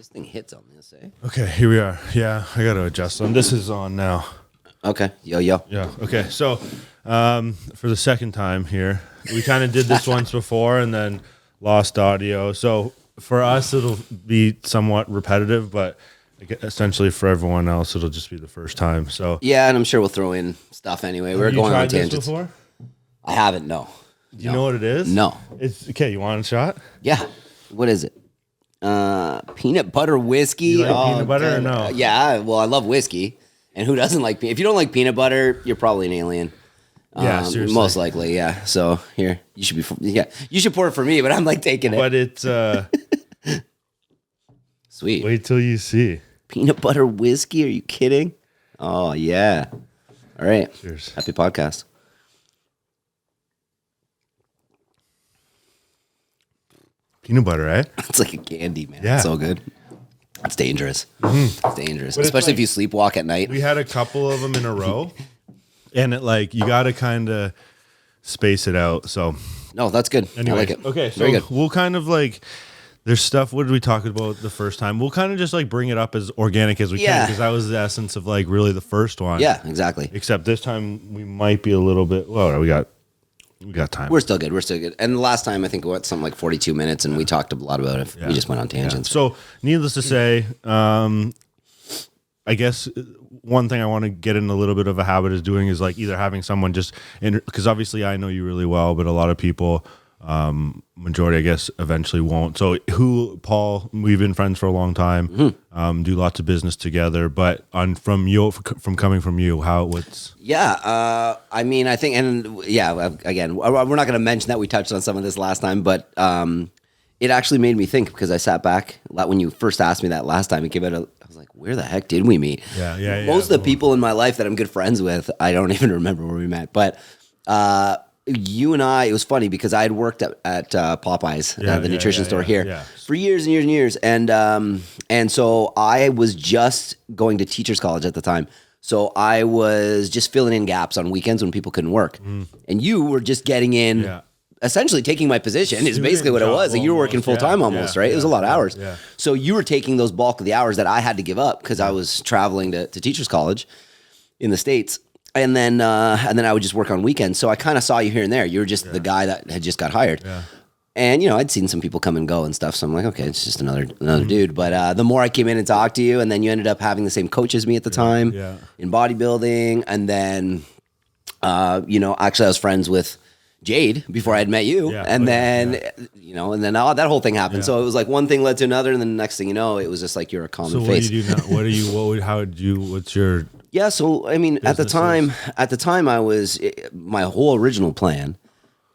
This thing hits on this, eh? Okay, here we are. Yeah, I got to adjust them. This is on now. Okay. Yo. Yeah. Okay. So, for the second time here, we kind of did this once before and then lost audio. So for us, it'll be somewhat repetitive, but essentially for everyone else, it'll just be the first time. So Yeah, and I'm sure we'll throw in stuff anyway. We're going on tangents. This before? I haven't. No. Do you know what it is? No. It's okay. You want a shot? Yeah. What is it? Peanut butter whiskey. You like peanut butter or no? Yeah. Well, I love whiskey, and who doesn't like? If you don't like peanut butter, you're probably an alien. Yeah, seriously. Most likely. Yeah. So here, you should be. You should pour it for me, but I'm like taking it. But it's sweet. Wait till you see. Peanut butter whiskey? Are you kidding? Oh yeah. All right. Cheers. Happy podcast. Peanut butter, eh? It's like a candy, man. Yeah. It's so good. It's dangerous. It's dangerous, But it's especially like- if you sleepwalk at night. We had a couple of them in a row, and it you got to kind of space it out. So No, that's good. anyway, I like it. okay, so Very good. we'll kind of there's stuff. What did we talk about the first time? We'll kind of just bring it up as organic as we can Yeah. because that was the essence of really the first one. Yeah, exactly. Except this time we might be a little bit. Well, we got time. We're still good. And the last time I think it went something like 42 minutes, and we talked a lot about it. Yeah. We just went on tangents. So, needless to say, I guess one thing I want to get in a little bit of a habit is doing is either having someone just because obviously I know you really well, but a lot of people, majority I guess eventually won't. So Paul, we've been friends for a long time, do lots of business together, but from coming from you, Yeah, I mean, I think, and yeah, again, we're not going to mention that we touched on some of this last time, but it actually made me think because I sat back when you first asked me that last time. It came out. I was like, where the heck did we meet? Yeah. Most of the people in my life that I'm good friends with, I don't even remember where we met. But you and I, it was funny because I had worked at Popeyes, the nutrition store here, for years and years and years, and so I was just going to teachers college at the time. So I was just filling in gaps on weekends when people couldn't work, and you were just getting in. Yeah. Essentially taking my position is basically what it was. You were working full time almost, right? It was a lot of hours. Yeah. So you were taking those bulk of the hours that I had to give up because I was traveling to teachers college in the States. And then I would just work on weekends. So I kind of saw you here and there. You were just the guy that had just got hired. Yeah. And, I'd seen some people come and go and stuff. So I'm like, okay, it's just another dude. But the more I came in and talked to you, and then you ended up having the same coach as me at the time in bodybuilding. And then, actually I was friends with Jade before I had met you. And then that whole thing happened. So it was like one thing led to another. And then the next thing you know, it was just like you're a common face. So what do you do now? What's your... Yeah. So, I mean, at the time my whole original plan,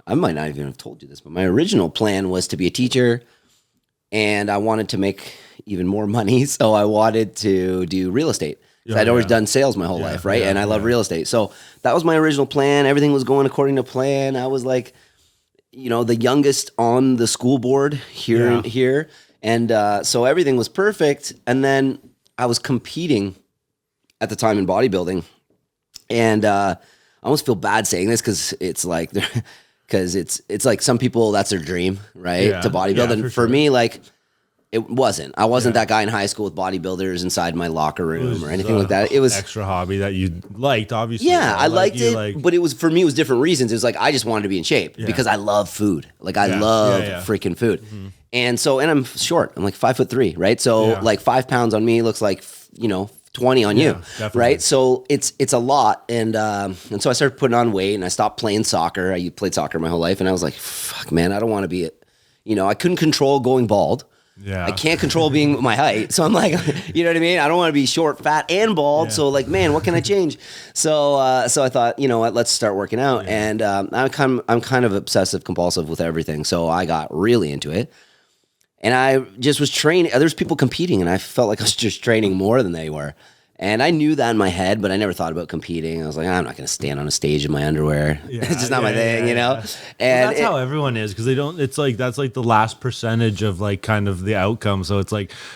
I might not even have told you this, but my original plan was to be a teacher and I wanted to make even more money. So I wanted to do real estate. I'd always done sales my whole life, right? And I love real estate. So that was my original plan. Everything was going according to plan. I was like, the youngest on the school board here. And so everything was perfect. And then I was competing at the time in bodybuilding. And I almost feel bad saying this because it's like, it's like some people, that's their dream, right? To bodybuild. And for me, it wasn't. I wasn't that guy in high school with bodybuilders inside my locker room or anything like that. It was extra hobby that you liked, obviously. Yeah, I liked it, but it was for me. It was different reasons. It was like I just wanted to be in shape because I love food. I love freaking food, and so I'm short. I'm like 5'3", right? So 5 pounds on me looks like 20 on you, definitely. Right? So it's a lot, and so I started putting on weight, and I stopped playing soccer. I played soccer my whole life, and I was like, fuck, man, I don't want to be it. I couldn't control going bald. Yeah. I can't control being my height. So I'm like, you know what I mean? I don't want to be short, fat, and bald. So man, what can I change? So I thought, what, let's start working out. And I'm kind of obsessive compulsive with everything. So I got really into it. And I just was training. There's people competing and I felt like I was just training more than they were. And I knew that in my head, but I never thought about competing. I was like, I'm not going to stand on a stage in my underwear. It's just not my thing, And that's how everyone is because they don't. It's that's the last percentage of kind of the outcome. So it's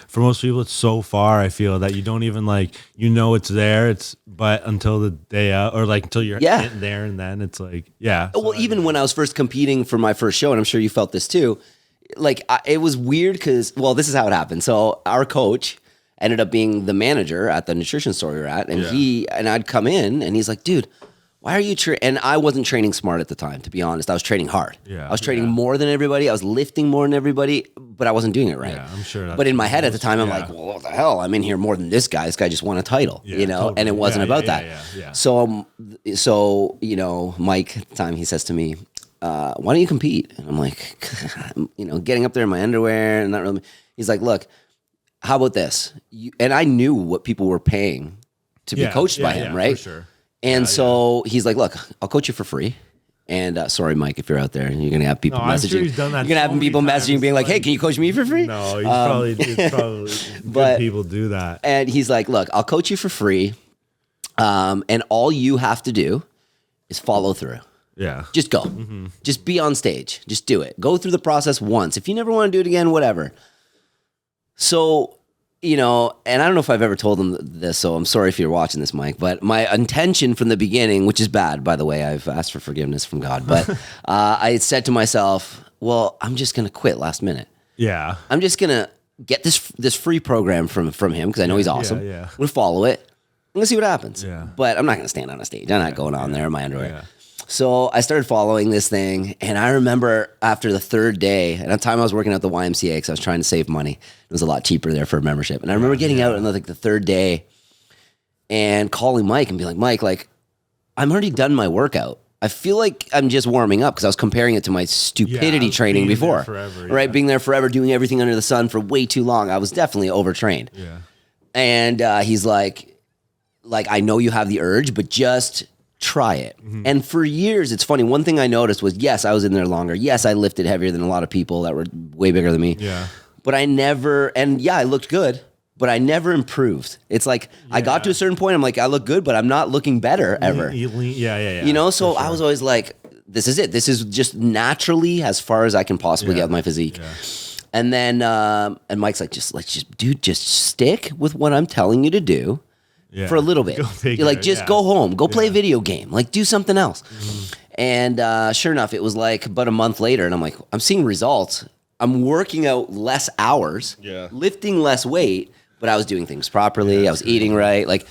for most people, it's so far. I feel that you don't even it's there. But until the day out or until you're in there, and then it's Well, even when I was first competing for my first show, and I'm sure you felt this too. it was weird because, well, this is how it happened. So our coach ended up being the manager at the nutrition store we were at, and I'd come in, and he's like, dude, why are you and I wasn't training smart at the time, to be honest. I was training hard. I was training more than everybody. I was lifting more than everybody, but I wasn't doing it right. Yeah, I'm sure. But in my head at the time, I'm like, well, what the hell? I'm in here more than this guy. This guy just won a title, totally. And it wasn't about that. Yeah. So, Mike, at the time, he says to me, why don't you compete? And I'm like, getting up there in my underwear and not really. He's like, look, how about this? And I knew what people were paying to be coached by him, right? For sure. And he's like, look, I'll coach you for free. And sorry, Mike, if you're out there, you're gonna have people messaging. Sure he's done that. You're gonna have people messaging, being like, "Hey, can you coach me for free?" No, it's probably good people do that. And he's like, "Look, I'll coach you for free, and all you have to do is follow through. Yeah, just go, just be on stage, just do it. Go through the process once. If you never want to do it again, whatever." So. And I don't know if I've ever told him this, so I'm sorry if you're watching this, Mike, but my intention from the beginning, which is bad, by the way, I've asked for forgiveness from God, but I said to myself, well, I'm just going to quit last minute. Yeah. I'm just going to get this free program from him because I know he's awesome. Yeah. I'm going to follow it. I'm going to see what happens. Yeah. But I'm not going to stand on a stage. I'm not going on there in my underwear. Yeah. So I started following this thing, and I remember after the third day, and at the time I was working at the YMCA because I was trying to save money. It was a lot cheaper there for a membership. And I remember getting out on the third day and calling Mike and being like, Mike, like, I'm already done my workout. I feel like I'm just warming up because I was comparing it to my stupidity training before. Right? Being there forever, doing everything under the sun for way too long. I was definitely overtrained. Yeah. And he's like, I know you have the urge, but just try it. And for years, it's funny. One thing I noticed was, yes, I was in there longer. Yes, I lifted heavier than a lot of people that were way bigger than me. Yeah. But I never, I looked good, but I never improved. It's like, I got to a certain point, I'm like, I look good, but I'm not looking better ever. Yeah. So I was always like, this is it. This is just naturally as far as I can possibly get with my physique. Yeah. And then, and Mike's like, just stick with what I'm telling you to do. Yeah. For a little bit. You're like, just go home, go play a video game, like do something else. And sure enough, it was like about a month later, and I'm like, I'm seeing results. I'm working out less hours, lifting less weight, but I was doing things properly. I was eating right,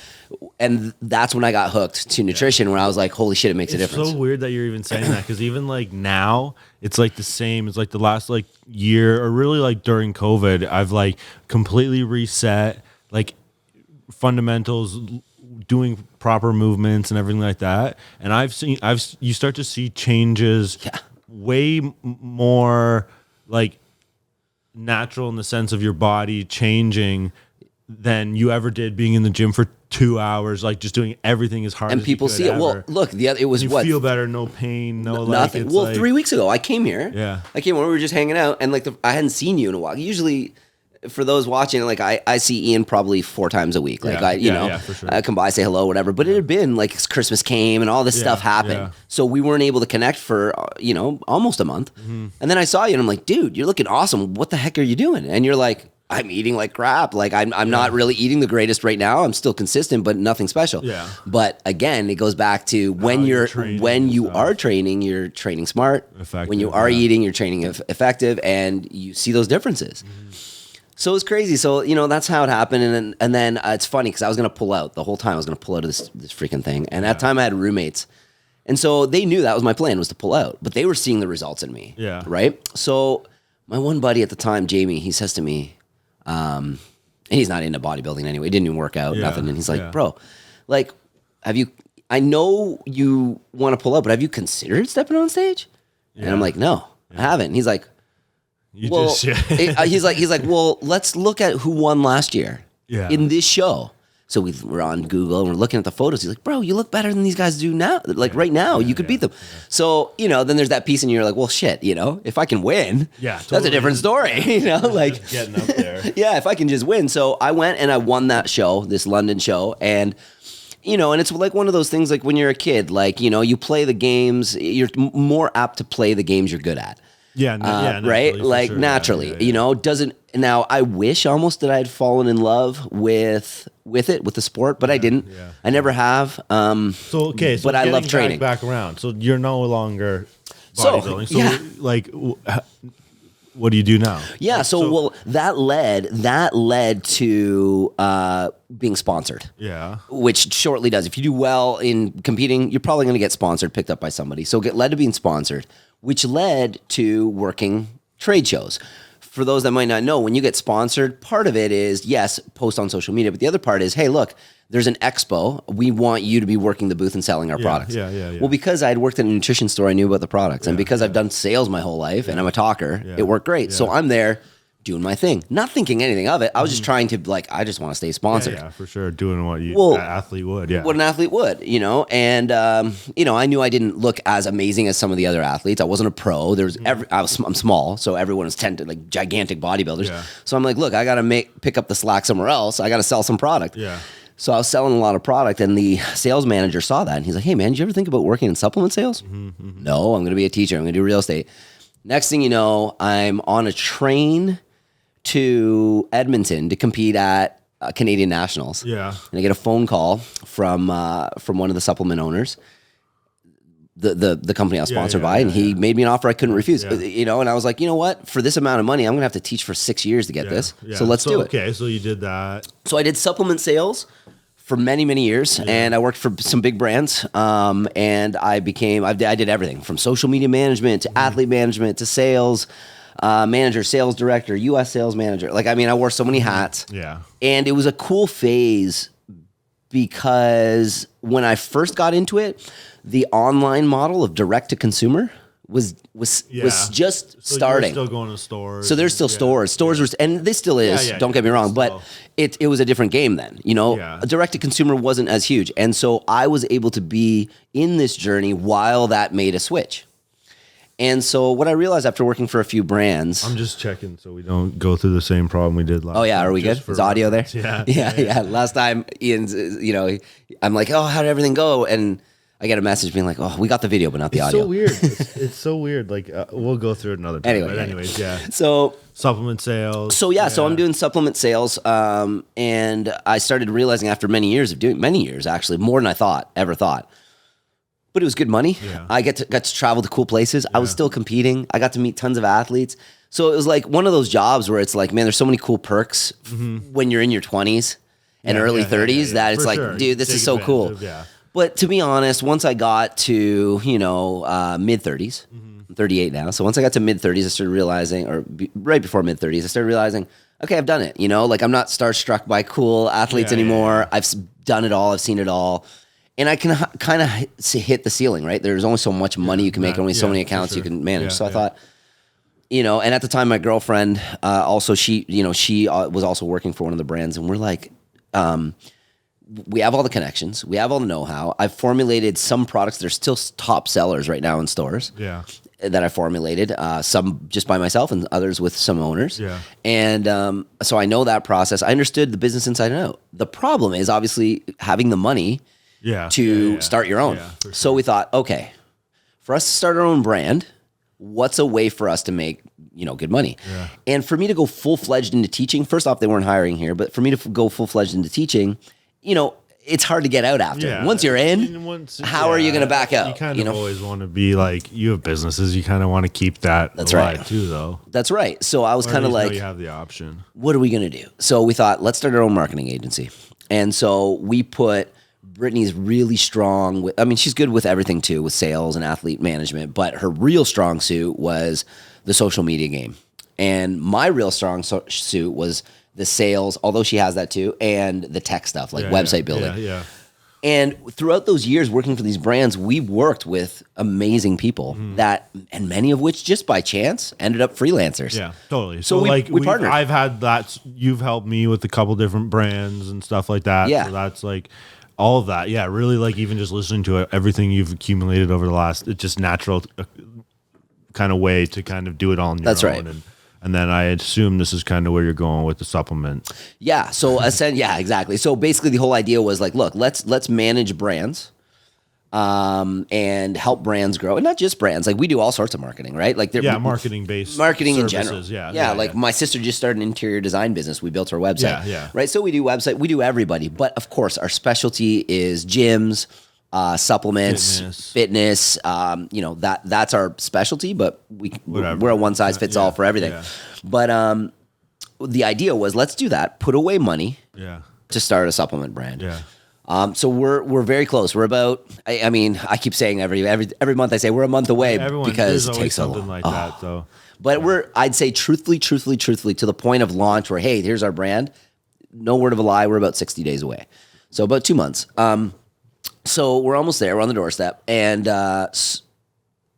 and that's when I got hooked to nutrition. Where I was like, holy shit, it makes a difference. It's so weird that you're even saying that because even like now, it's like the same. It's like the last like year, or really like during COVID, I've like completely reset like fundamentals, doing proper movements and everything like that. And you start to see changes way more like natural in the sense of your body changing than you ever did being in the gym for 2 hours, like just doing everything as hard as people see it. Ever. Well, look, it was you feel better, no pain, nothing. Well, 3 weeks ago, I came here. Yeah. I came when we were just hanging out, and I hadn't seen you in a while. Usually, for those watching, I see Ian probably 4 times a week. For sure. I come by, say hello, whatever. But it had been Christmas came and all this stuff happened. Yeah. So we weren't able to connect for, almost a month. And then I saw you and I'm like, dude, you're looking awesome. What the heck are you doing? And you're like, I'm eating like crap. Like I'm not really eating the greatest right now. I'm still consistent, but nothing special. Yeah. But again, it goes back to when you are training, you're training smart. Effective, when you are eating, you're training effective, and you see those differences. So it was crazy. So, that's how it happened. And then it's funny because I was going to pull out the whole time. I was going to pull out of this freaking thing. And at the time I had roommates. And so they knew that was my plan, was to pull out. But they were seeing the results in me. Yeah. Right? So my one buddy at the time, Jamie, he says to me, and he's not into bodybuilding anyway. He didn't even work out, nothing. And he's like, bro, I know you want to pull out, but have you considered stepping on stage? Yeah. And I'm like, no, I haven't. And he's like, he's like, well, let's look at who won last year in this show. So we're on Google and we're looking at the photos. He's like, bro, you look better than these guys do now. Right now, you could beat them. Yeah. So, then there's that piece and you're like, well, shit, if I can win, totally. That's a different story, getting up there. If I can just win. So I went and I won that show, this London show. And, and it's like one of those things like when you're a kid, you play the games, you're more apt to play the games you're good at. Right? Naturally, doesn't. Now, I wish almost that I had fallen in love with the sport, but I didn't. Yeah. I never have. But I love training. Back around. So you're no longer bodybuilding. what do you do now? Yeah. So that led to being sponsored. Yeah. Which shortly does. If you do well in competing, you're probably going to get sponsored, picked up by somebody. So it led to being sponsored, which led to working trade shows. For those that might not know, when you get sponsored, part of it is, yes, post on social media, but the other part is, hey, look, there's an expo. We want you to be working the booth and selling our products. Yeah. Well, because I'd worked at a nutrition store, I knew about the products. And because I've done sales my whole life and I'm a talker, it worked great. So I'm there doing my thing, not thinking anything of it. I was just trying to, like, I just want to stay sponsored. Yeah, for sure. Doing what an athlete would. Yeah. What an athlete would, and, I knew I didn't look as amazing as some of the other athletes. I wasn't a pro. I'm small. So everyone was like gigantic bodybuilders. Yeah. So I'm like, look, I got to pick up the slack somewhere else. I got to sell some product. Yeah. So I was selling a lot of product, and the sales manager saw that, and he's like, hey, man, did you ever think about working in supplement sales? No, I'm going to be a teacher. I'm going to do real estate. Next thing you know, I'm on a train to Edmonton to compete at Canadian Nationals. Yeah. And I get a phone call from one of the supplement owners, the company I was sponsored by, and he made me an offer I couldn't refuse. And I was like, you know what? For this amount of money, I'm going to have to teach for 6 years to get this. Yeah. So let's do it. Okay, so you did that. So I did supplement sales for many, many years, and I worked for some big brands. And I did everything from social media management to athlete management to sales. Manager, sales director, U.S. sales manager. I wore so many hats. Yeah. And it was a cool phase because when I first got into it, the online model of direct to consumer was just starting. Still going to stores. So there's still stores. Stores were, and this still is. Don't get me wrong, but it was a different game then. Direct to consumer wasn't as huge, and so I was able to be in this journey while that made a switch. And so what I realized after working for a few brands... I'm just checking so we don't go through the same problem we did last time. Oh, yeah. Are we good? Is audio there? Yeah. Last time, Ian's, I'm like, oh, how did everything go? And I get a message being like, oh, we got the video, but not the audio. It's so weird. It's so weird. Like, we'll go through it another time. Anyways, yeah. So... Supplement sales. So I'm doing supplement sales. And I started realizing after many years, actually, more than I ever thought. But it was good money. Yeah. I got to travel to cool places. I was still competing. I got to meet tons of athletes. So it was like one of those jobs where it's like, man, there's so many cool perks when you're in your 20s and early 30s that it's like, dude, this is so cool. But to be honest, once I got to, mid 30s, I'm 38 now. So once I got to mid 30s, I started realizing, right before mid 30s, I started realizing, okay, I've done it. I'm not starstruck by cool athletes anymore. I've done it all. I've seen it all. And I can kind of hit the ceiling, right? There's only so much money you can make, only so many accounts you can manage. So I thought, and at the time, my girlfriend, also she was also working for one of the brands, and we're like, we have all the connections, we have all the know-how. I've formulated some products that are still top sellers right now in stores. Yeah. That I formulated, some just by myself and others with some owners. Yeah. And so I know that process. I understood the business inside and out. The problem is obviously having the money to start your own. Yeah, sure. So we thought, okay, for us to start our own brand, what's a way for us to make, good money? Yeah. And for me to go full-fledged into teaching, first off, they weren't hiring here, but for me to go full-fledged into teaching, it's hard to get out after. Yeah. Once you're in, how are you going to back out? You kind of always want to be like, you have businesses, you kind of want to keep that alive too, though. That's right. So I was kind of like, you have the option. What are we going to do? So we thought, let's start our own marketing agency. And so we put... Brittany's really strong she's good with everything too, with sales and athlete management, but her real strong suit was the social media game. And my real strong suit was the sales, although she has that too, and the tech stuff, like website building. Yeah. And throughout those years working for these brands, we worked with amazing people and many of which just by chance ended up freelancers. Yeah, totally. So we partnered. I've had that. You've helped me with a couple different brands and stuff like that. Yeah. So that's like... all of that, yeah, really like even just listening to it, everything you've accumulated over the last, it's just natural kind of way to kind of do it all on your own. That's right. And then I assume this is kind of where you're going with the supplement. Yeah. So exactly. So basically the whole idea was like, look, let's manage brands and help brands grow. And not just brands, like we do all sorts of marketing, right? Like marketing in general. Yeah. Like my sister just started an interior design business. We built her website. Yeah. Right. So we do website, we do everybody. But of course our specialty is gyms, supplements, fitness. That's our specialty, but we're a one size fits all for everything. Yeah. But the idea was, let's do that. Put away money to start a supplement brand. Yeah. So we're very close. We're about. I keep saying every month I say we're a month away because it takes something like that. So, but I'd say truthfully, to the point of launch, where hey, here's our brand. No word of a lie. We're about 60 days away. So about 2 months. So we're almost there. We're on the doorstep, and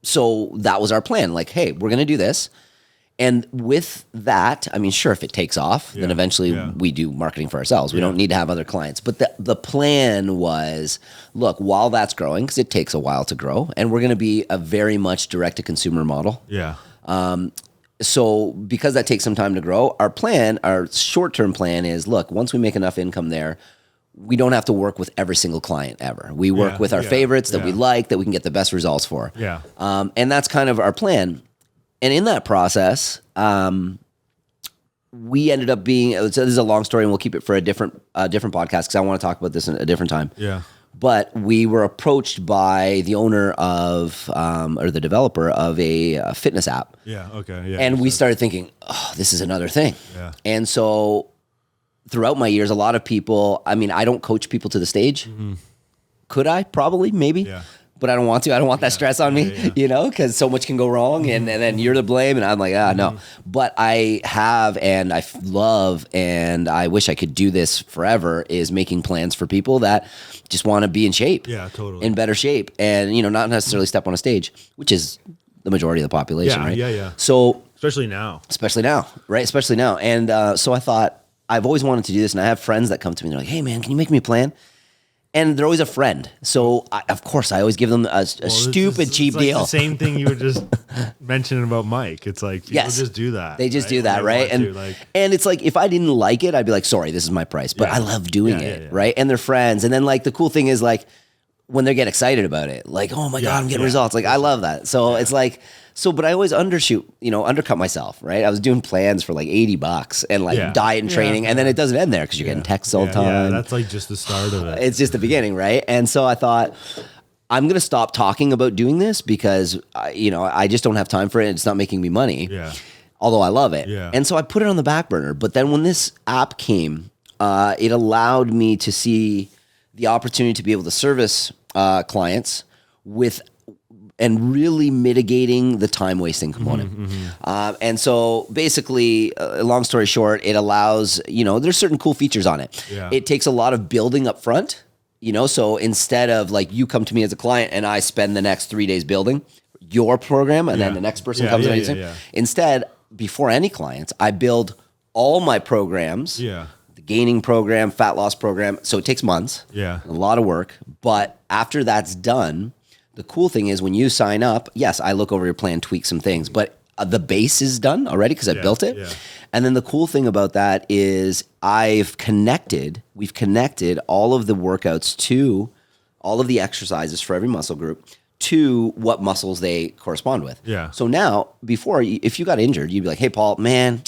so that was our plan. Like, hey, we're gonna do this. And with that, sure, if it takes off, then eventually we do marketing for ourselves. We don't need to have other clients. But the plan was, look, while that's growing, because it takes a while to grow, and we're going to be a very much direct-to-consumer model. Yeah. So because that takes some time to grow, our short-term plan is, look, once we make enough income there, we don't have to work with every single client ever. We work with our favorites that we like, that we can get the best results for. Yeah. And that's kind of our plan. And in that process, we ended up being. So this is a long story, and we'll keep it for a different podcast because I want to talk about this in a different time. Yeah. But we were approached by the owner of, or the developer of a fitness app. Yeah. Okay. Yeah. And we started thinking, oh, this is another thing. Yeah. And so throughout my years, a lot of people. I don't coach people to the stage. Mm-hmm. Could I? Probably. Maybe. Yeah. But I don't want to. I don't want that stress on me, because so much can go wrong, and then you're to blame, and I'm like, no. But I have, and I love, and I wish I could do this forever, is making plans for people that just want to be in shape. Yeah, totally. In better shape, and, not necessarily step on a stage, which is the majority of the population, right? Yeah. So especially now, right? Especially now. And so I thought, I've always wanted to do this, and I have friends that come to me, and they're like, hey, man, can you make me a plan? And they're always a friend. So, of course, I always give them a stupid cheap deal. It's the same thing you were just mentioning about Mike. It's like, people just do that. They just do that, right? And it's like, if I didn't like it, I'd be like, sorry, this is my price. But I love doing it, right? And they're friends. And then, the cool thing is, when they get excited about it, oh my God, I'm getting results. I love that. So it's like... but I always undercut myself, right? I was doing plans for $80 and diet and training, and then it doesn't end there because you're getting texts all the time. Yeah, that's just the start of it. It's just the beginning, right? And so I thought, I'm going to stop talking about doing this because, I just don't have time for it. It's not making me money. Yeah. Although I love it. Yeah. And so I put it on the back burner. But then when this app came, it allowed me to see the opportunity to be able to service clients and really mitigating the time wasting component. And so basically, long story short, it allows, there's certain cool features on it. Yeah. It takes a lot of building up front, so instead of you come to me as a client and I spend the next 3 days building your program and then the next person comes and instead, before any clients, I build all my programs, the gaining program, fat loss program. So it takes months, a lot of work. But after that's done, the cool thing is when you sign up, yes, I look over your plan, tweak some things, but the base is done already because I built it. Yeah. And then the cool thing about that is we've connected all of the workouts to all of the exercises for every muscle group to what muscles they correspond with. Yeah. So now, before, if you got injured, you'd be like, hey, Paul, man,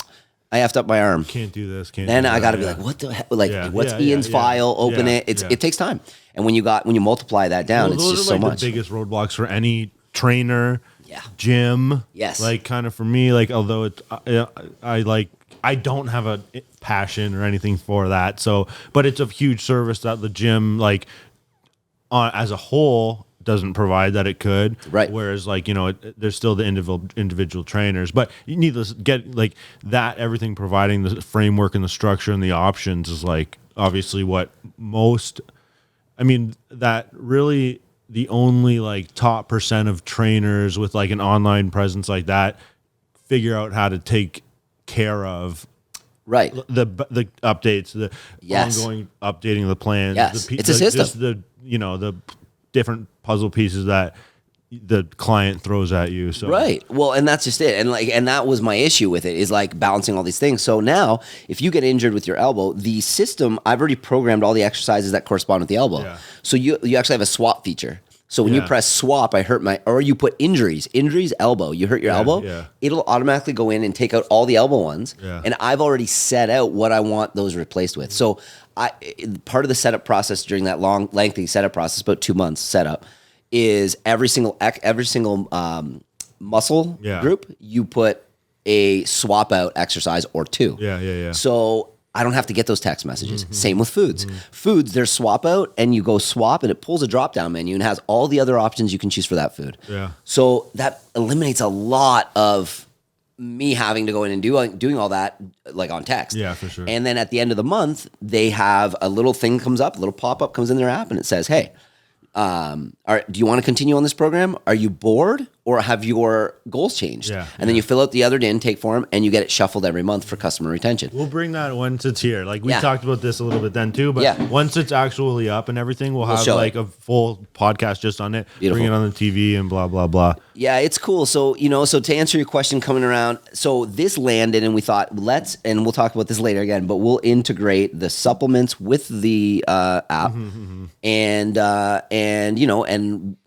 I effed up my arm. Can't do this. Then I got to be like, what the heck? What's Ian's file? Open it. It takes time. And when you multiply that down, it's just so much. The biggest roadblocks for any trainer, gym. Yes. Kind of for me, although I don't have a passion or anything for that. So, but it's a huge service that the gym, as a whole, doesn't provide that it could. Right. Whereas there's still the individual trainers, but you need to get that, everything providing the framework and the structure and the options is obviously what most, that really the only top percent of trainers with an online presence like that figure out how to take care of. Right. The updates, the ongoing updating of the plans. Yes. It's a system. Just the different puzzle pieces that the client throws at you. So right. Well, and that's just it. And that was my issue with it, is balancing all these things. So now if you get injured with your elbow, the system, I've already programmed all the exercises that correspond with the elbow. Yeah. So you actually have a swap feature. So when you press swap, I hurt or you put injuries, elbow, you hurt your elbow, it'll automatically go in and take out all the elbow ones. Yeah. And I've already set out what I want those replaced with. So part of the setup process during that lengthy setup process, about 2 months setup, is every single muscle group, you put a swap out exercise or 2. Yeah. So I don't have to get those text messages. Same with foods. Foods, there's swap out, and you go swap, and it pulls a drop-down menu and has all the other options you can choose for that food. Yeah. So that eliminates a lot of me having to go in and doing all that like on text. Yeah, for sure. And then at the end of the month, they have a little thing comes up, a little pop-up comes in their app, and it says, hey, do you want to continue on this program? Are you bored, or have your goals changed? And then you fill out the other intake form, and you get it shuffled every month for customer retention. We'll bring that once it's here. Like we talked about this a little bit then too, but once it's actually up and everything, we'll have like a full podcast just on it. Beautiful. Bring it on the TV and blah, blah, blah. Yeah, it's cool. So, so to answer your question coming around, so this landed and we thought and we'll talk about this later again, but we'll integrate the supplements with the app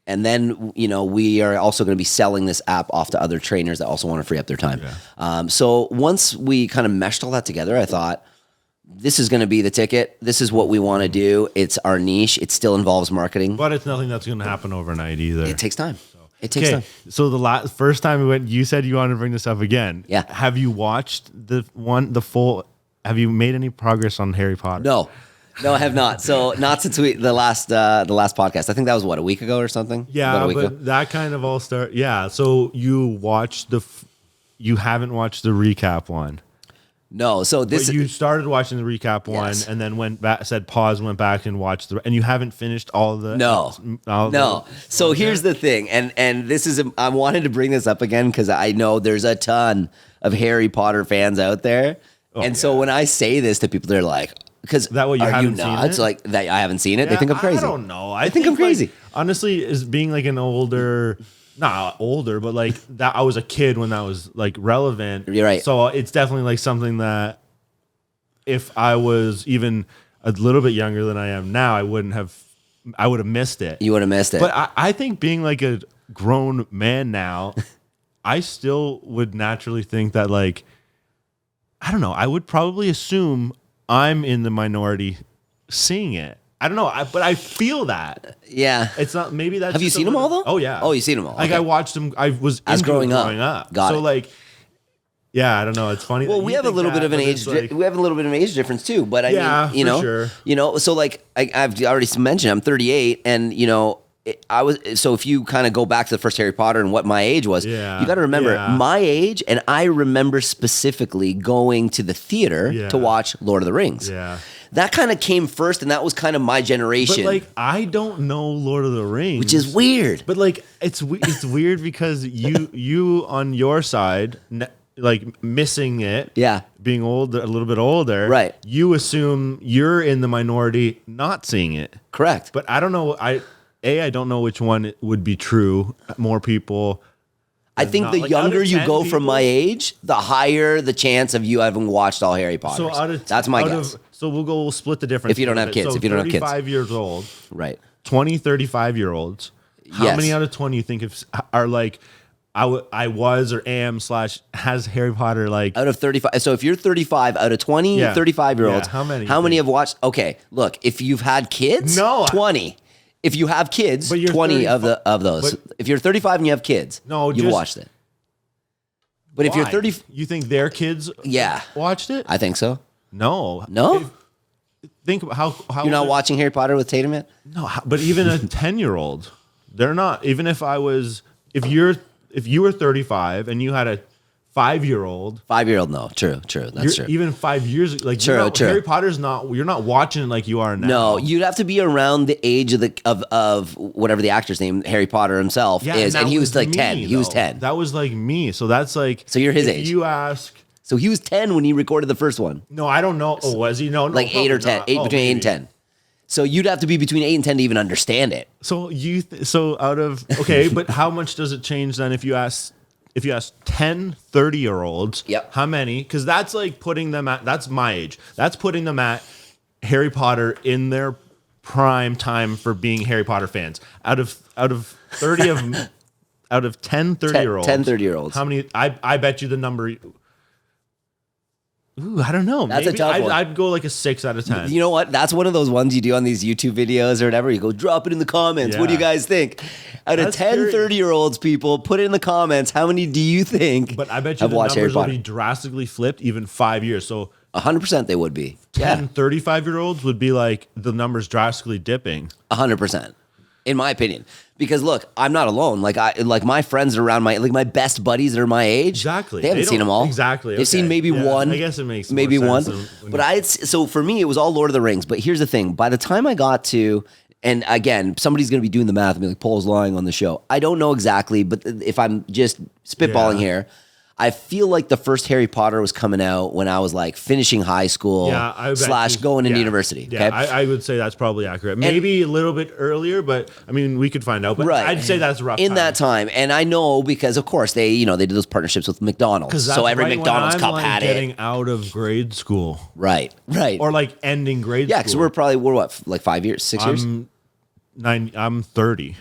and then, we are also going to be selling this app off to other trainers that also want to free up their time. Yeah. So once we kind of meshed all that together, I thought, this is going to be the ticket. This is what we want to do. It's our niche. It still involves marketing. But it's nothing that's going to happen overnight either. It takes time. It takes time. So the first time we went, you said you wanted to bring this up again. Yeah. Have you watched have you made any progress on Harry Potter? No, I have not. So not since the last podcast. I think that was a week ago or something. Yeah, but that kind of all start. Yeah. So you watched you haven't watched the recap one. No. So you started watching the recap one and then went back, said pause, went back and watched and you haven't finished all the. No. So here's the thing, and this is I wanted to bring this up again because I know there's a ton of Harry Potter fans out there, so when I say this to people, they're like. Because that what you haven't seen it? Like that, I haven't seen it. They think I'm crazy. I don't know. I think I'm crazy. Honestly, as being like an older, not older, but like that, I was a kid when that was like relevant. You're right. So it's definitely like something that if I was even a little bit younger than I am now, I would have missed it. You would have missed it. But I think being like a grown man now, I still would naturally think that like, I don't know. I would probably assume I'm in the minority seeing it. I don't know, but I feel that. Yeah. It's not, maybe that's. Have you seen them all though? Oh, yeah. Oh, you've seen them all. Like I watched them, I was growing up. Got so it. like, yeah, I don't know. It's funny. Well, we have a little bit of an age. We have a little bit of an age difference too. But I mean, sure. So like I've already mentioned, I'm 38, and I was. So if you kind of go back to the first Harry Potter and what my age was, you got to remember my age, and I remember specifically going to the theater to watch Lord of the Rings. Yeah. That kind of came first, and that was kind of my generation. But like, I don't know Lord of the Rings, which is weird. But like, it's weird because you on your side. Like missing it, being older, a little bit older, right? You assume you're in the minority, not seeing it, correct? But I don't know. I don't know which one would be true. More people. I think the younger you go from my age, the higher the chance of you having watched all Harry Potter. So that's my guess. So we'll split the difference. If you don't have kids, so if you don't have kids, 35 years old, right? 20, 35-year-olds. How many out of 20 you think are like? I was or am / has Harry Potter like out of 35. So if you're 35 out of 20, 35-year-olds, how many have watched? Okay, look, if you've had kids, 20. If you have kids, 20 of those. If you're 35 and you have kids, you've watched it. But if you're 30, you think their kids watched it? I think so. No. Think about how you're not watching Harry Potter with Tatum yet? No, but even a 10-year-old, they're not. Even if you were 35 and you had a 5-year-old. 5-year-old, no. True. That's true. Even 5 years, like true. Harry Potter's not. You're not watching it like you are now. No, you'd have to be around the age of whatever the actor's name, Harry Potter himself is, and he was like 10. He was 10. That was like me. So that's like. So you're his age. You ask. So he was 10 when he recorded the first one. No, I don't know. Oh, was he? No, like 8 or 10. Between 8 and 10. So you'd have to be between 8 and 10 to even understand it. So but how much does it change then if you ask 10 30-year-olds, how many? Because that's like putting them at, that's my age. That's putting them at Harry Potter in their prime time for being Harry Potter fans? Out of 30 of out of 10 30-year-olds. 10 30-year-olds. How many? I bet you the number. Ooh, I don't know. That's a tough one. I'd go like a 6 out of 10. You know what? That's one of those ones you do on these YouTube videos or whatever. You go, drop it in the comments. What do you guys think? Out of 10 30-year-olds, people, put it in the comments. How many do you think? But I bet you the numbers will be drastically flipped even 5 years. So 100% they would be. 10 35-year-olds would be like the numbers drastically dipping. 100%. In my opinion. Because look, I'm not alone. Like my friends are around my best buddies that are my age. Exactly. They haven't seen them all. Exactly. They've seen maybe one. I guess it makes maybe more one. sense But so for me, it was all Lord of the Rings. But here's the thing: by the time I got to, and again, somebody's going to be doing the math and be like, Paul's lying on the show. I don't know exactly, but if I'm just spitballing here. I feel like the first Harry Potter was coming out when I was like finishing high school / going into university. Yeah, okay? I would say that's probably accurate. Maybe a little bit earlier, but I mean, we could find out. But I'd say that's rough in that time. And I know because, of course, they did those partnerships with McDonald's. So every McDonald's cup had it. Getting out of grade school. Right. Or like ending grade school. Yeah, because we're what, like 5 years, 6 years? I'm 30.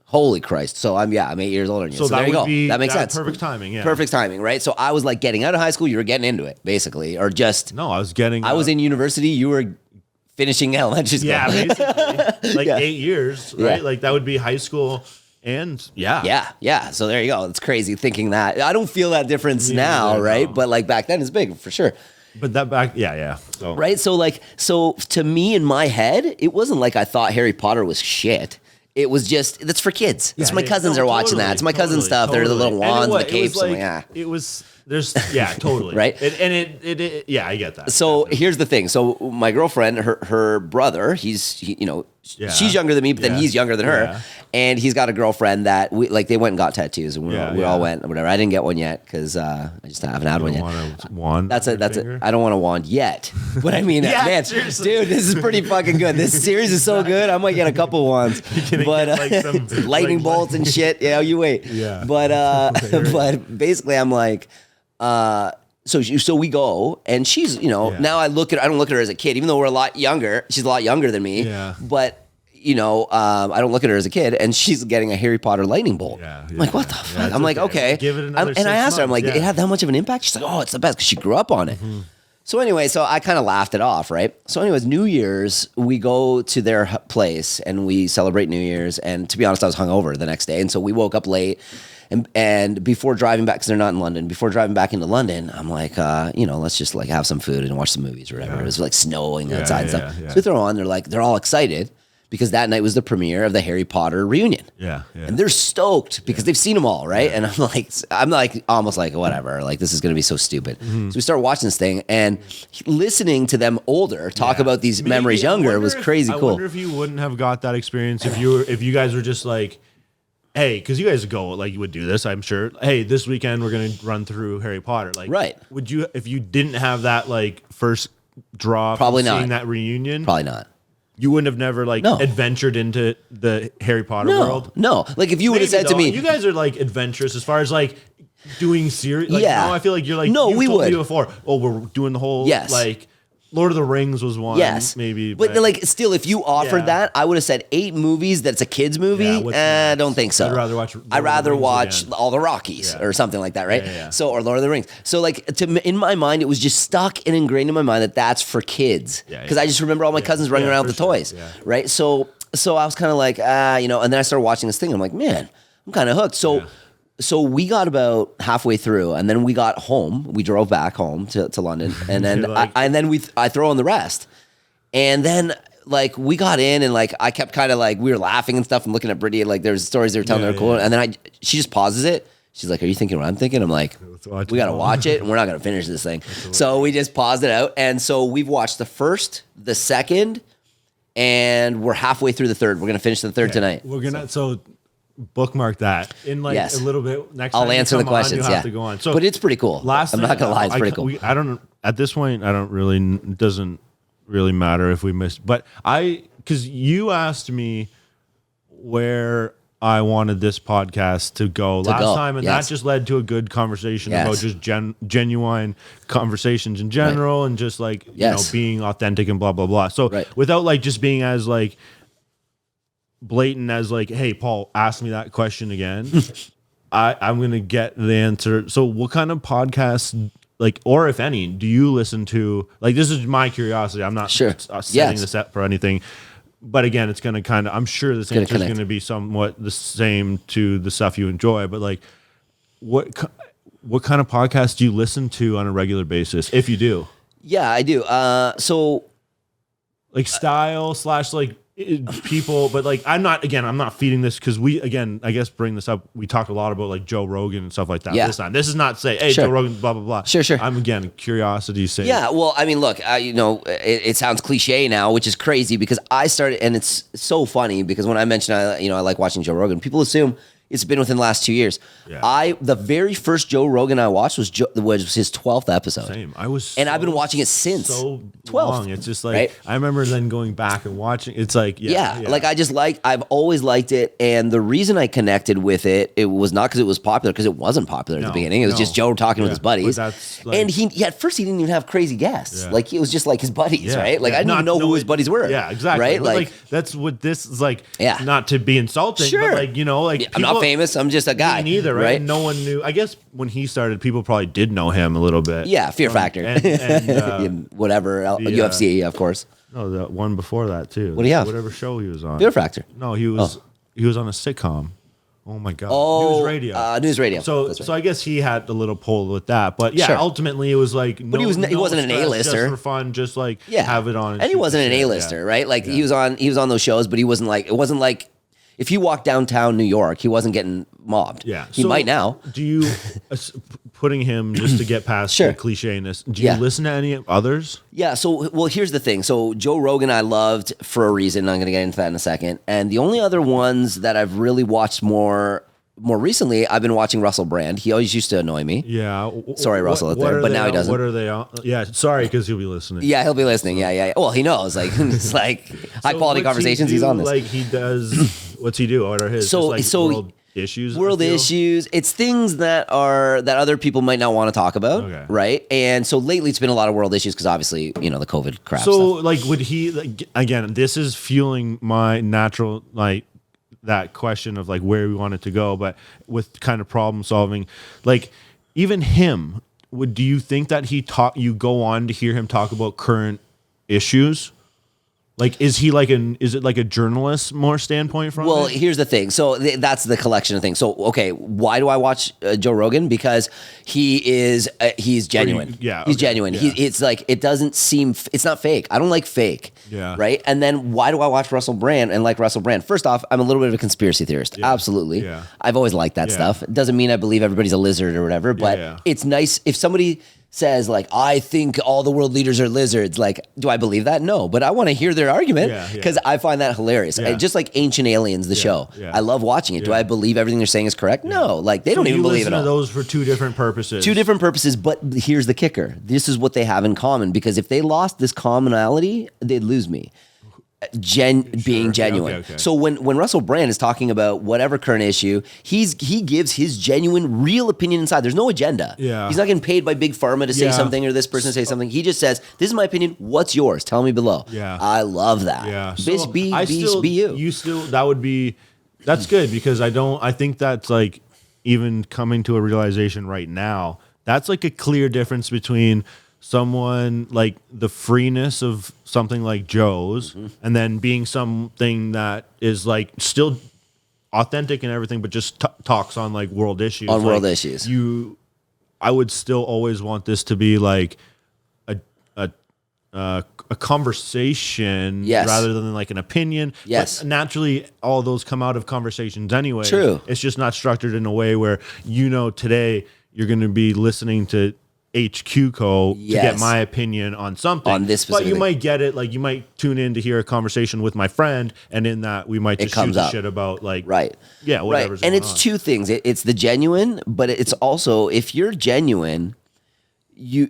Holy Christ. So I'm 8 years older than you. So there you go. That makes sense. Perfect timing, yeah. Perfect timing, right? So I was like getting out of high school, you were getting into it, basically. Or just No, I was in university, you were finishing elementary school. Yeah, basically. Like 8 years, right? Like that would be high school and Yeah. So there you go. It's crazy thinking that. I don't feel that difference now, right? No. But like back then it's big for sure. But that back, So. Right? So to me in my head, it wasn't like I thought Harry Potter was shit. It was just, that's for kids. It's my cousins are watching that. It's my cousin stuff. They're the little wands and the capes. Totally. Right? I get that. So here's the thing. So my girlfriend, her brother, she's younger than me, but then he's younger than her. Yeah. And he's got a girlfriend that they went and got tattoos and we all went or whatever. I didn't get one yet because I just haven't had one yet. Want a wand? I don't want a wand yet. But I mean, man, dude, this is pretty fucking good. This series is so good. I might get a couple wands. But some lightning bolts and shit. Yeah, you wait. Yeah. But basically I'm like, so we go and she's, now I don't look at her as a kid, even though we're a lot younger. She's a lot younger than me. Yeah. But I don't look at her as a kid, and she's getting a Harry Potter lightning bolt. I'm like, what the fuck? I'm like, okay. Give it another 6 and I asked her, I'm like, months, it had that much of an impact? She's like, oh, it's the best because she grew up on it. Mm-hmm. So anyway, so I kind of laughed it off, right? So anyways, New Year's, we go to their place and we celebrate New Year's. And to be honest, I was hungover the next day. And so we woke up late. And before driving back, because they're not in London, before driving back into London, I'm like, let's just like have some food and watch some movies or whatever. Yeah. It was like snowing outside and stuff. Yeah. So we throw on, they're all excited because that night was the premiere of the Harry Potter reunion. Yeah. And they're stoked because they've seen them all, right? Yeah. And I'm like almost like, whatever, like this is going to be so stupid. Mm-hmm. So we start watching this thing and listening to them older talk about these memories younger was crazy cool. I wonder if you wouldn't have got that experience if you guys were just like, hey, because you guys go, like, you would do this, I'm sure. Hey, this weekend we're going to run through Harry Potter. Like, right. Would you, if you didn't have that, like, first draw probably from not. Seeing that reunion? Probably not. You wouldn't have never, like, adventured into the Harry Potter world? No. Like, if you would have said to me... You guys are, like, adventurous as far as, like, doing series. Like, yeah. No, I feel like you're, like, no, we told would. me before, we're doing the whole, like... Lord of the Rings was one, maybe. But like, still, if you offered that, I would have said 8 movies that's a kid's movie. I don't think so. I'd rather watch all the Rockies or something like that, right? Yeah. So, or Lord of the Rings. So, like, in my mind, it was just stuck and ingrained in my mind that that's for kids. Because I just remember all my cousins running around with the toys, right? So I was kind of like, and then I started watching this thing. I'm like, man, I'm kind of hooked. So we got about halfway through, and then we got home. We drove back home to London, and then I throw on the rest, and then like we got in, and like I kept kind of like we were laughing and stuff, and looking at Brittany, like there's stories they were telling that are cool, and then she just pauses it. She's like, "Are you thinking what I'm thinking?" I'm like, "We got to watch it, and we're not going to finish this thing." So we just paused it out, and so we've watched the first, the second, and we're halfway through the third. We're going to finish the third tonight. We're gonna bookmark that in like a little bit. Next time I'll answer the questions. Have to go on. So, but it's pretty cool. I'm not gonna lie, it's pretty cool. I don't at this point. It doesn't really matter if we missed. But because you asked me where I wanted this podcast to go last time, and that just led to a good conversation about just genuine conversations in general, and just like you know, being authentic and blah blah blah. So without like just being as like blatant as like, hey, Paul, ask me that question again. I'm gonna get the answer. So what kind of podcasts, like, or if any, do you listen to? Like, this is my curiosity. I'm not setting this up for anything. But again, it's going to kind of, I'm sure this answer is going to be somewhat the same to the stuff you enjoy. But like, what kind of podcasts do you listen to on a regular basis, if you do? Yeah, I do. So like style / like people, but like I'm not feeding this because I guess bring this up. We talk a lot about like Joe Rogan and stuff like that. This is not say, hey, Joe Rogan, blah blah blah. Sure. I'm again curiosity saying. Yeah, well, I mean, look, you know, it sounds cliche now, which is crazy because I started, and it's so funny because when I mentioned I like watching Joe Rogan, people assume it's been within the last 2 years. Yeah. The very first Joe Rogan I watched was his 12th episode. Same. I've been watching it since. So 12. Long. It's just like I remember then going back and watching. It's like like I've always liked it, and the reason I connected with it was not because it was popular, because it wasn't popular at the beginning. It was just Joe talking with his buddies, and he at first he didn't even have crazy guests. Like it was just like his buddies, right? Like I didn't even know who his buddies were. Yeah, exactly. Right? Like that's what this is like. Yeah. Not to be insulting, but like you know, like I'm not famous. I'm just a guy. Me neither, right? No one knew. I guess when he started, people probably did know him a little bit. Yeah, Fear Factor. And whatever. UFC, of course. No, the one before that, too. What do you have? Whatever show he was on. Fear Factor. No, he was on a sitcom. Oh, my God. Oh, News Radio. News Radio. So I guess he had a little pull with that. But yeah, ultimately it was like, but he wasn't an A-lister. Just for fun, just like have it on. And he wasn't an A-lister, right? Like he was on those shows, but he wasn't like, it wasn't like, if you walk downtown New York, he wasn't getting mobbed. Yeah. He might now. Do you, putting him just to get past the cliche-ness, do you listen to any others? Yeah. So, well, here's the thing. So Joe Rogan I loved for a reason. I'm going to get into that in a second. And the only other ones that I've really watched more recently, I've been watching Russell Brand. He always used to annoy me. Yeah. Sorry, Russell, out there, but now he doesn't. What are they on? Yeah, sorry, because he'll be listening. Yeah, he'll be listening. Yeah. Well, he knows. Like, it's like high-quality conversations. He's on this. Like, he does... What's he do? What are his? So world issues? World issues. It's things that other people might not want to talk about, right? And so lately, it's been a lot of world issues because obviously, you know, the COVID crap. So, like, would he again? This is fueling my natural that question of like where we want it to go, but with kind of problem solving, like even him. Do you think that you go on to hear him talk about current issues? Like, is it like a journalist more standpoint from Well, here's the thing. So that's the collection of things. So, okay, why do I watch Joe Rogan? Because he's genuine. He's genuine. Yeah. It's like, it doesn't seem, it's not fake. I don't like fake. Yeah. Right. And then why do I watch Russell Brand and like Russell Brand? First off, I'm a little bit of a conspiracy theorist. Yeah. Absolutely. Yeah. I've always liked that stuff. It doesn't mean I believe everybody's a lizard or whatever, but it's nice if somebody says like, I think all the world leaders are lizards. Like, do I believe that? No, but I want to hear their argument because I find that hilarious. Just like Ancient Aliens, the show. I love watching it. Do I believe everything they're saying is correct? No, like they don't even believe it all. Those for two different purposes. Two different purposes, but here's the kicker. This is what they have in common, because if they lost this commonality, they'd lose me. Being genuine. Okay. So when Russell Brand is talking about whatever current issue, he gives his genuine, real opinion inside. There's no agenda. Yeah. He's not getting paid by Big Pharma to say something or this person to say something. He just says, "This is my opinion. What's yours? Tell me below." Yeah. I love that. Yeah. So be you. You still that's good, because I think that's like even coming to a realization right now. That's like a clear difference between someone like the freeness of something like Joe's and then being something that is like still authentic and everything, but just talks on like world issues. On world issues. I would still always want this to be like a conversation rather than like an opinion. Yes. But naturally, all those come out of conversations anyway. True. It's just not structured in a way where, today you're going to be listening to HQCo to get my opinion on something. On this specific But you might get it, like you might tune in to hear a conversation with my friend, and in that we might just shoot the shit about like whatever's and it's on. Two things. It's the genuine, but it's also, if you're genuine, you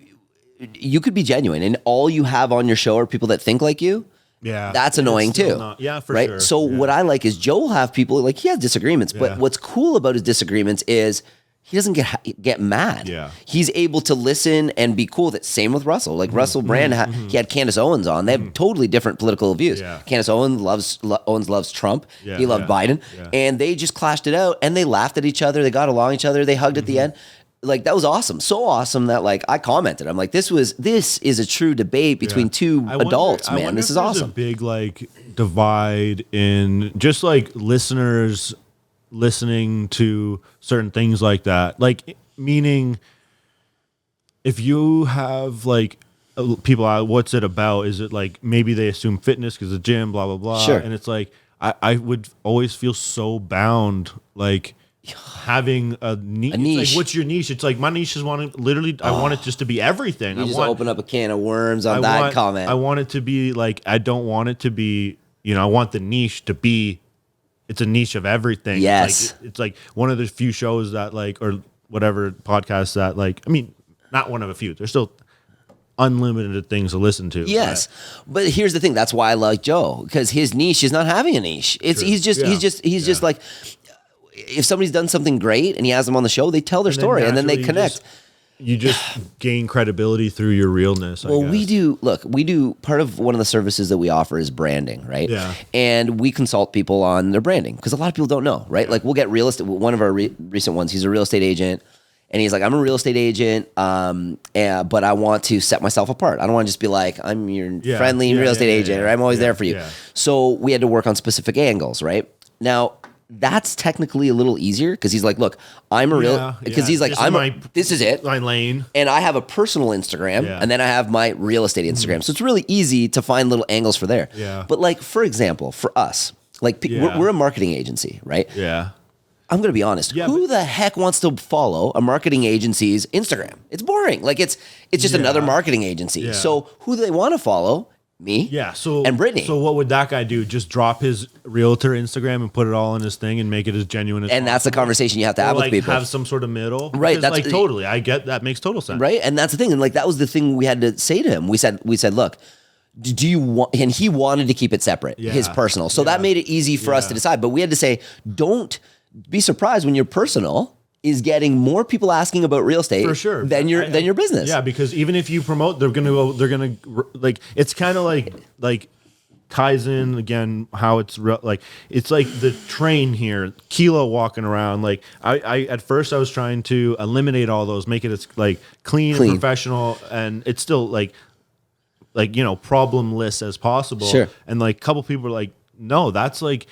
could be genuine, and all you have on your show are people that think like you. Yeah. That's annoying too. For right? sure. So what I like is Joe will have people like he has disagreements, but what's cool about his disagreements is he doesn't get mad. Yeah. He's able to listen and be cool with it. Same with Russell. Like Russell Brand, he had Candace Owens on. They have totally different political views. Yeah. Candace Owens loves Trump. Yeah, He loved Biden. Yeah. And they just clashed it out and they laughed at each other. They got along each other. They hugged at the end. Like that was awesome. So awesome that like I commented. I'm like, this is a true debate between two adults, man. This is awesome. There's a big like divide in just like listeners listening to certain things like that. Like meaning if you have like people what's it about? Is it like maybe they assume fitness because the gym, blah blah blah. Sure. And it's like I would always feel so bound like having a niche. Like, what's your niche? It's like my niche is I want it just to be everything. You just open up a can of worms on that comment. I want it to be like, I don't want it to be, I want the niche to be, it's a niche of everything. Yes. It's like one of the few shows that like, or whatever podcasts that like, I mean, not one of a few. There's still unlimited things to listen to. Yes. But here's the thing. That's why I like Joe, because his niche is not having a niche. He's just like, if somebody's done something great and he has them on the show, they tell their story and then they connect. You just gain credibility through your realness. Well, we do part of one of the services that we offer is branding, right? Yeah. And we consult people on their branding because a lot of people don't know, right? Like we'll get real estate. One of our recent ones, he's a real estate agent. And he's like, I'm a real estate agent, but I want to set myself apart. I don't want to just be like, I'm your friendly real estate agent, or I'm always there for you. Yeah. So we had to work on specific angles, right? Now, that's technically a little easier because he's like, look, I'm a real, because he's like, this is it. My lane. And I have a personal Instagram and then I have my real estate Instagram. So it's really easy to find little angles for there. Yeah. But like, for example, for us, like we're a marketing agency, right? Yeah. I'm going to be honest. Who the heck wants to follow a marketing agency's Instagram? It's boring. Like it's just another marketing agency. Yeah. So who do they want to follow? Me. Yeah. So and Brittany. So what would that guy do? Just drop his realtor Instagram and put it all in his thing and make it as genuine as possible? And that's the conversation you have to have with people. Have some sort of middle. Right. Because, that's like totally. I get that makes total sense. Right. And that's the thing. And like that was the thing we had to say to him. We said, look, do you want, and he wanted to keep it separate, his personal. So that made it easy for us to decide. But we had to say, don't be surprised when your personal is getting more people asking about real estate for sure than your business. Yeah, because even if you promote, they're gonna like, it's kind of like ties in again how it's like it's like the train here, Kilo walking around. Like I at first I was trying to eliminate all those, make it as like clean. And professional, and it's still like problemless as possible. Sure. And like a couple people were like, no, that's like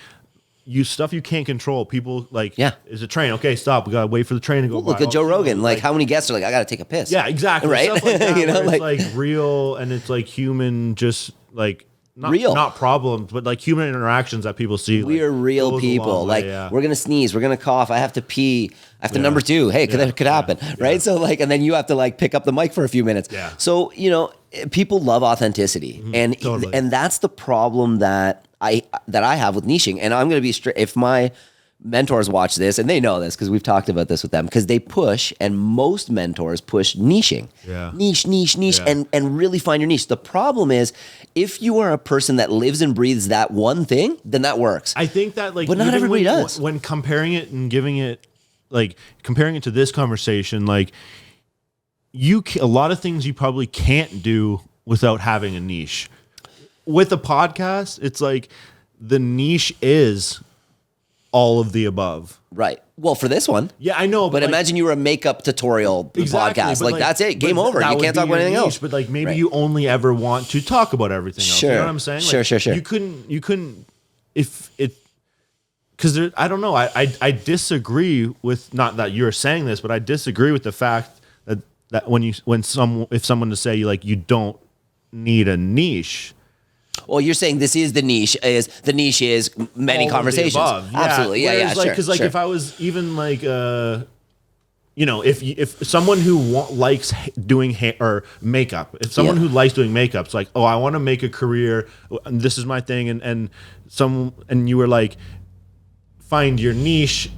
stuff you can't control. People like, is a train. Okay, stop. We gotta wait for the train to go by. Look at Joe Rogan. Like how many guests are like, I gotta take a piss. Yeah, exactly. Right. Stuff like that, it's like real and it's like human, just like not problems, but like human interactions that people see. We are real people. Like we're gonna sneeze, we're gonna cough. I have to pee. I have to number two. Hey, that could happen, right? So like, and then you have to like pick up the mic for a few minutes. Yeah. So people love authenticity, and that's the problem that I have with niching. And I'm gonna be straight. If my mentors watch this, and they know this because we've talked about this with them, because they push, and most mentors push niching. Yeah. Niche, and really find your niche. The problem is, if you are a person that lives and breathes that one thing, then that works. I think that like, but not everybody does. When comparing it and giving it, like comparing it to this conversation, like a lot of things you probably can't do without having a niche. With a podcast, it's like the niche is all of the above. Right. Well, for this one. Yeah, I know. But like, imagine you were a makeup tutorial podcast. Like that's it. Game over. You can't talk about anything else. But like maybe you only ever want to talk about everything else. Sure. You know what I'm saying? Like, sure. You couldn't if it, because I don't know. I disagree with, not that you're saying this, but I disagree with the fact that if someone to say like you don't need a niche. Well, you're saying this is the niche. The niche is many conversations. Absolutely, yeah, like, because like if I was even like if someone who likes doing hair or makeup, if someone who likes doing makeup, it's like, oh, I want to make a career, and this is my thing, and you were like, find your niche,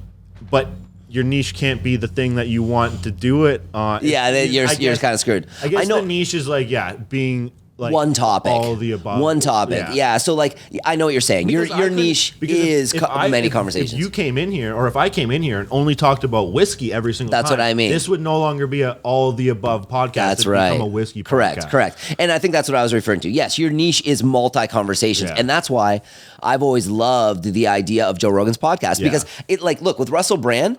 but your niche can't be the thing that you want to do it on. Yeah, you're kind of screwed. I guess the niche is like being like one topic, all the above, one topic. Yeah. So like, I know what you're saying. Your niche is many conversations. If you came in here, or if I came in here and only talked about whiskey every single time, that's what I mean. This would no longer be a all the above podcast. That's right. Become a whiskey correct, podcast. Correct. And I think that's what I was referring to. Yes, your niche is multi-conversations. And that's why I've always loved the idea of Joe Rogan's podcast, because it, like, look, with Russell Brand,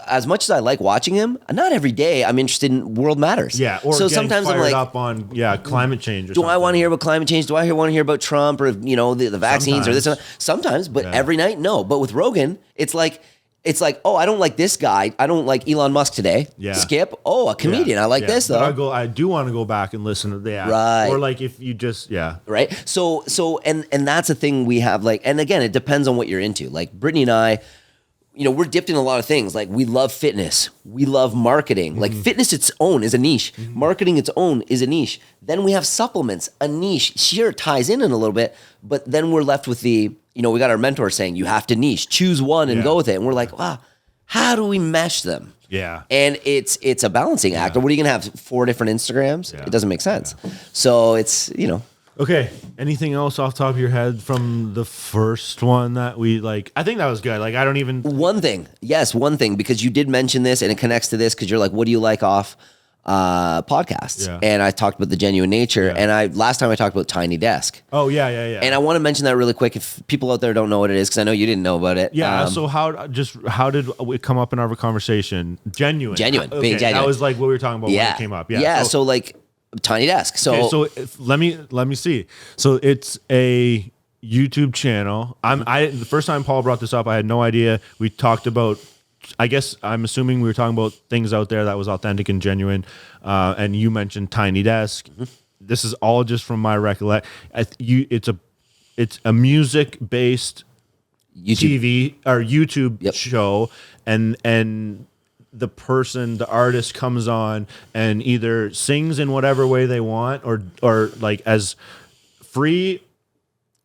as much as I like watching him, not every day I'm interested in world matters. Yeah, or so sometimes I'm like, up on climate change. Or do I want to hear about climate change? Do I want to hear about Trump, or the vaccines or this? Sometimes, but every night, no. But with Rogan, it's like, oh, I don't like this guy. I don't like Elon Musk today. Yeah. Skip. Oh, a comedian. I like this though. But I do want to go back and listen to that. Right. Or like if you just Right. So and that's a thing we have, like, and again, it depends on what you're into. Like Brittany and I, we're dipped in a lot of things. Like we love fitness. We love marketing. Like fitness its own is a niche. Marketing its own is a niche. Then we have supplements, a niche. Sure, it ties in a little bit, but then we're left with we got our mentor saying, you have to niche, choose one and go with it. And we're like, wow, how do we mesh them? Yeah. And it's a balancing act. Or what are you going to have, 4 different Instagrams? Yeah. It doesn't make sense. Yeah. So it's, Okay. Anything else off the top of your head from the first one that we like? I think that was good. Like, I don't even. One thing. Yes, one thing, because you did mention this and it connects to this, because you're like, what do you like off podcasts? Yeah. And I talked about the genuine nature. Yeah. And last time I talked about Tiny Desk. Oh, yeah. And I want to mention that really quick if people out there don't know what it is, because I know you didn't know about it. Yeah. So how did it come up in our conversation? Genuine. Okay. Being genuine. That was like what we were talking about when it came up. Yeah. Yeah. So like Tiny Desk. So let me see. So it's a YouTube channel. The first time Paul brought this up, I had no idea. We talked about, I guess I'm assuming we were talking about things out there that was authentic and genuine. And you mentioned Tiny Desk. This is all just from my recollection. It's a music based TV or YouTube show, and the artist comes on and either sings in whatever way they want, or like as free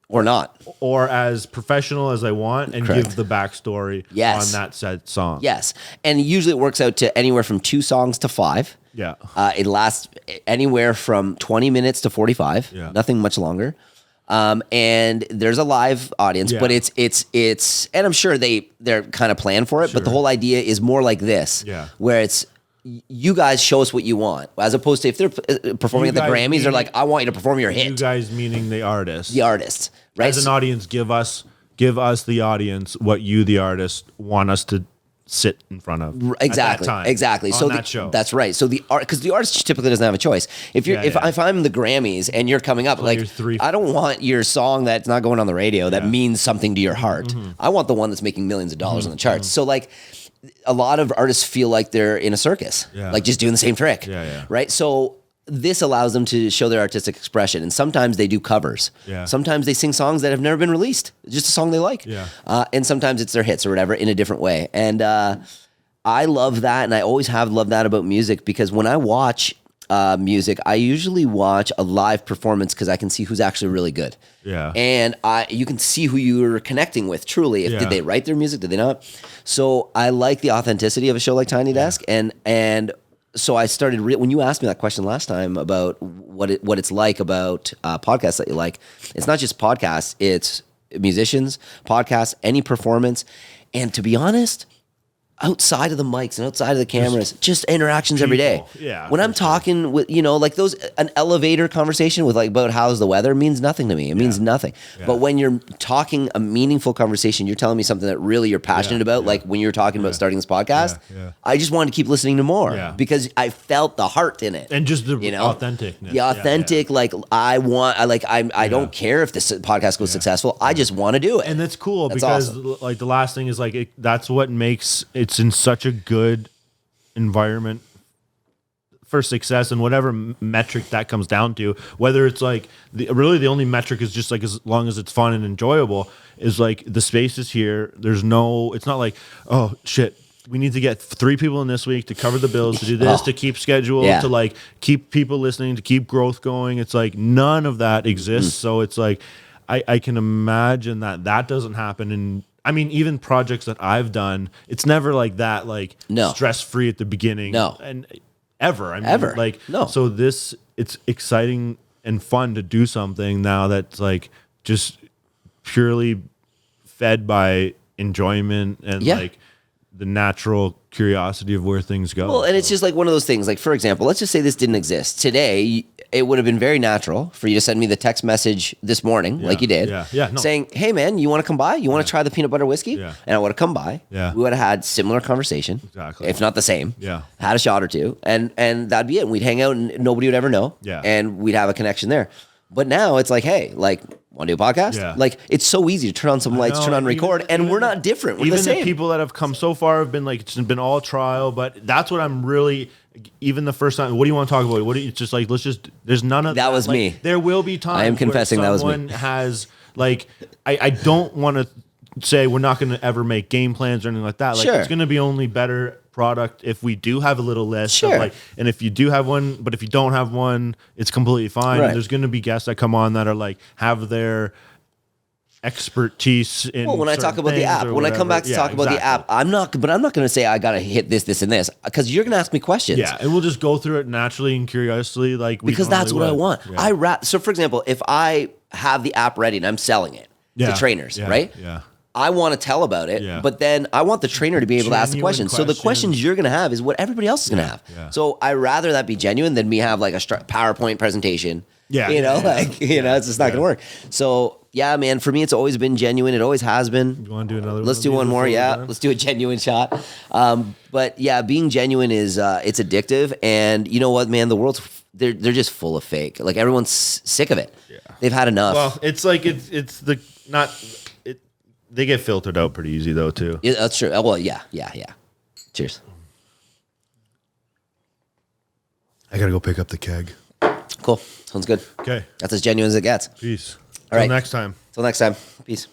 or not, or as professional as they want, and give the backstory on that said song. Yes. And usually it works out to anywhere from 2 songs to 5. Yeah. It lasts anywhere from 20 minutes to 45. Yeah. Nothing much longer. And there's a live audience, but it's, and I'm sure they're kind of planned for it, but the whole idea is more like this, where it's, you guys show us what you want, as opposed to if they're performing at the Grammys, they're like, I want you to perform your hit. You guys meaning the artist. The artist, right? As an audience, give us the audience what you, the artist, want us to sit in front of. Exactly. At that time, exactly. On so that show. That's right. So because the artist typically doesn't have a choice. If I'm the Grammys and you're coming up, like, I don't want your song that's not going on the radio that means something to your heart. I want the one that's making millions of dollars on the charts. So like, a lot of artists feel like they're in a circus, like just doing the same trick, right? So this allows them to show their artistic expression, and sometimes they do covers. Sometimes they sing songs that have never been released, just a song they like. And sometimes it's their hits or whatever in a different way. And I love that, and I always have loved that about music, because when I watch music, I usually watch a live performance because I can see who's actually really good. And you can see who you're connecting with truly. Did they write their music? Did they not? So I like the authenticity of a show like Tiny Desk, and so I started when you asked me that question last time about what it's like about podcasts that you like. It's not just podcasts; it's musicians, podcasts, any performance, and to be honest, outside of the mics and outside of the cameras, just interactions every day. When I'm talking with, like an elevator conversation with like about how's the weather means nothing to me. It means nothing. But when you're talking a meaningful conversation, you're telling me something that really you're passionate about. Like when you were talking about starting this podcast, I just wanted to keep listening to more because I felt the heart in it. And just the authenticness. The authentic, like I don't care if this podcast goes successful. I just want to do it. And that's cool because awesome. Like the last thing is like, that's what makes it's in such a good environment for success, and whatever metric that comes down to, whether it's like really the only metric is just like as long as it's fun and enjoyable, is like the space is here. It's not like, oh shit, we need to get 3 people in this week to cover the bills, to do this, to keep schedule, to like keep people listening, to keep growth going. It's like none of that exists. So it's like I can imagine that doesn't happen in, I mean, even projects that I've done, it's never like that, like stress-free at the beginning. No. And ever. I mean, ever. Like, no. So it's exciting and fun to do something now that's like just purely fed by enjoyment and like the natural curiosity of where things go. Well, and it's just like one of those things. Like, for example, let's just say this didn't exist today. It would have been very natural for you to send me the text message this morning, like you did, saying, "Hey, man, you want to come by? You want to try the peanut butter whiskey?" And I would have come by. We would have had similar conversation, if not the same. Had a shot or two, and that'd be it. And we'd hang out, and nobody would ever know. And we'd have a connection there. But now it's like, hey, like, want to do a podcast? Like, it's so easy to turn on some lights, turn on record, and we're not different. We're even the same. The people that have come so far have been like, it's been all trial, but that's what I'm really, even the first time, what do you want to talk about? What do you, it's just like, let's just, there's none of that. That was like, me. There will be times I am confessing where that was me. someone has, like, I don't want to say we're not going to ever make game plans or anything like that. Like, it's going to be only better product if we do have a little list of like, and if you do have one, but if you don't have one, it's completely fine. And there's going to be guests that come on that are like, have their expertise in when I talk about the app, when I come back to talk about the app, I'm not going to say I got to hit this and this, because you're going to ask me questions. And we'll just go through it naturally and curiously, like, because that's what I want. So for example, if I have the app ready and I'm selling it to trainers, right? I want to tell about it, but then I want the trainer to be able to ask the questions. So the questions you're going to have is what everybody else is going to have. So I rather that be genuine than me have like a PowerPoint presentation. You know, it's just not going to work. So yeah, man, for me, it's always been genuine. It always has been. You want to do another one? Let's do one more. Yeah. Let's do a genuine shot. But yeah, being genuine is, it's addictive. And you know what, man, the world's, they're just full of fake. Like, everyone's sick of it. They've had enough. Well, it's like, they get filtered out pretty easy though too. Yeah, that's true. Well, yeah. Cheers. I gotta go pick up the keg. Cool. Sounds good. Okay. That's as genuine as it gets. Peace. All right. Till next time. Till next time. Peace.